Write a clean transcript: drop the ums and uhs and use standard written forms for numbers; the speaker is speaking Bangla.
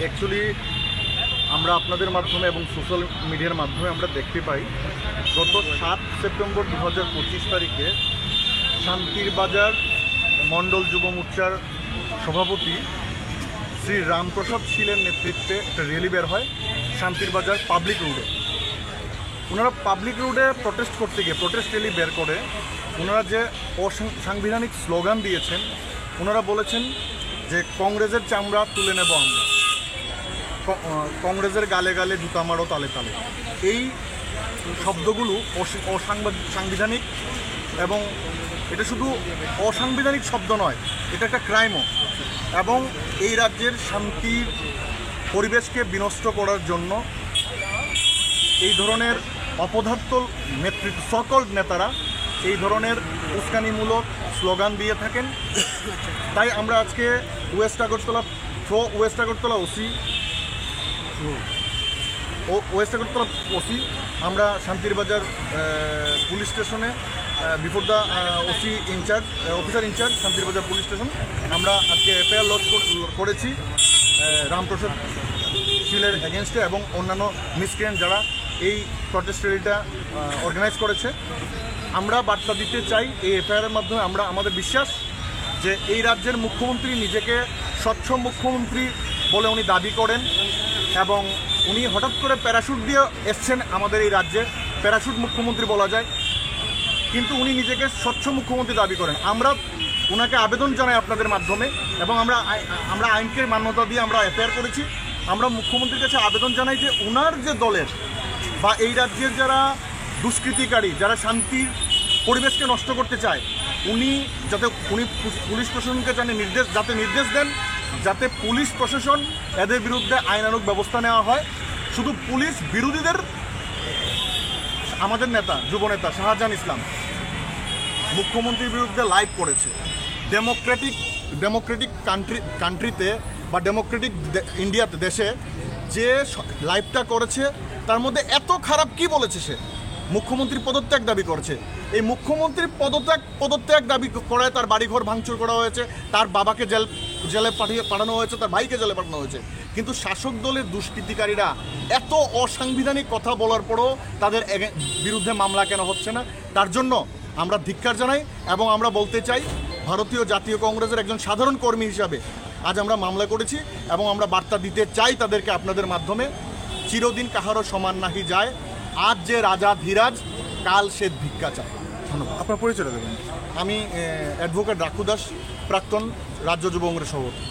অ্যাকচুয়ালি আমরা আপনাদের মাধ্যমে এবং সোশ্যাল মিডিয়ার মাধ্যমে আমরা দেখতে পাই গত 7 সেপ্টেম্বর 2025 তারিখে শান্তির বাজার মণ্ডল যুব মোর্চার সভাপতি শ্রী রামপ্রসাদ শীলের নেতৃত্বে একটা র্যালি বের হয় শান্তির বাজার পাবলিক রোডে। ওনারা পাবলিক রোডে প্রটেস্ট করতে গিয়ে প্রটেস্ট র্যালি বের করে ওনারা যে অসাংবিধানিক স্লোগান দিয়েছেন, ওনারা বলেছেন যে কংগ্রেসের চামড়া তুলে নেব আমরা, কংগ্রেসের গালে গালে জুতা মারো তালে তালে। এই শব্দগুলো অসাংবিধানিক এবং এটা শুধু অসাংবিধানিক শব্দ নয়, এটা একটা ক্রাইমও। এবং এই রাজ্যের শান্তির পরিবেশকে বিনষ্ট করার জন্য এই ধরনের অপদার্থ নেতৃত্ব সকল নেতারা এই ধরনের উস্কানিমূলক স্লোগান দিয়ে থাকেন। তাই আমরা আজকে ওয়েস্ট আগরতলা ওসি আমরা শান্তির বাজার পুলিশ স্টেশনে বিফোর দ্য অফিসার ইনচার্জ শান্তির বাজার পুলিশ স্টেশন আমরা আজকে এফআইআর লজ করেছি রামপ্রসাদ শীলের এগেনস্টে এবং অন্যান্য মিসক্রিয়েন্ট যারা এই প্রটেস্ট র্যালিটা অর্গানাইজ করেছে। আমরা বার্তা দিতে চাই এই এফআইআরের মাধ্যমে, আমরা আমাদের বিশ্বাস যে এই রাজ্যের মুখ্যমন্ত্রী নিজেকে স্বচ্ছ মুখ্যমন্ত্রী বলে উনি দাবি করেন এবং উনি হঠাৎ করে প্যারাশুট দিয়ে এসছেন আমাদের এই রাজ্যে, প্যারাশুট মুখ্যমন্ত্রী বলা যায়, কিন্তু উনি নিজেকে স্বচ্ছ মুখ্যমন্ত্রী দাবি করেন। আমরা ওনাকে আবেদন জানাই আপনাদের মাধ্যমে এবং আমরা আইনকে মান্যতা দিয়ে আমরা এফআইআর করেছি। আমরা মুখ্যমন্ত্রীর কাছে আবেদন জানাই যে ওনার যে দলের বা এই রাজ্যের যারা দুষ্কৃতিকারী, যারা শান্তির পরিবেশকে নষ্ট করতে চায়, উনি পুলিশ প্রশাসনকে নির্দেশ দেন যাতে পুলিশ প্রশাসন এদের বিরুদ্ধে আইনানুগ ব্যবস্থা নেওয়া হয়। শুধু পুলিশ বিরোধীদের আমাদের নেতা যুবনেতা শাহজাহান ইসলাম মুখ্যমন্ত্রীর বিরুদ্ধে লাইভ করেছে। ডেমোক্রেটিক কান্ট্রিতে বা ডেমোক্রেটিক ইন্ডিয়াতে দেশে যে লাইভটা করেছে তার মধ্যে এত খারাপ কি বলেছে? সে মুখ্যমন্ত্রী পদত্যাগ দাবি করেছে। এই মুখ্যমন্ত্রীর পদত্যাগ দাবি করায় তার বাড়িঘর ভাঙচুর করা হয়েছে, তার বাবাকে জেলে পাঠানো হয়েছে, তার ভাইকে জেলে পাঠানো হয়েছে। কিন্তু শাসক দলের দুষ্কৃতিকারীরা এত অসাংবিধানিক কথা বলার পরও তাদের বিরুদ্ধে মামলা কেন হচ্ছে না? তার জন্য আমরা ধিক্কার জানাই এবং আমরা বলতে চাই ভারতীয় জাতীয় কংগ্রেসের একজন সাধারণ কর্মী হিসাবে আজ আমরা মামলা করেছি এবং আমরা বার্তা দিতে চাই তাদেরকে আপনাদের মাধ্যমে, চিরদিন কাহারও সমান নাহি যায়, আজ যে রাজা ধীরাজ কাল সে ভিক্ষা চায়। ধন্যবাদ। আপনার পরিচয় দেবেন? আমি অ্যাডভোকেট রাখু দাস, প্রাক্তন রাজ্য যুব কংগ্রেস সভাপতি।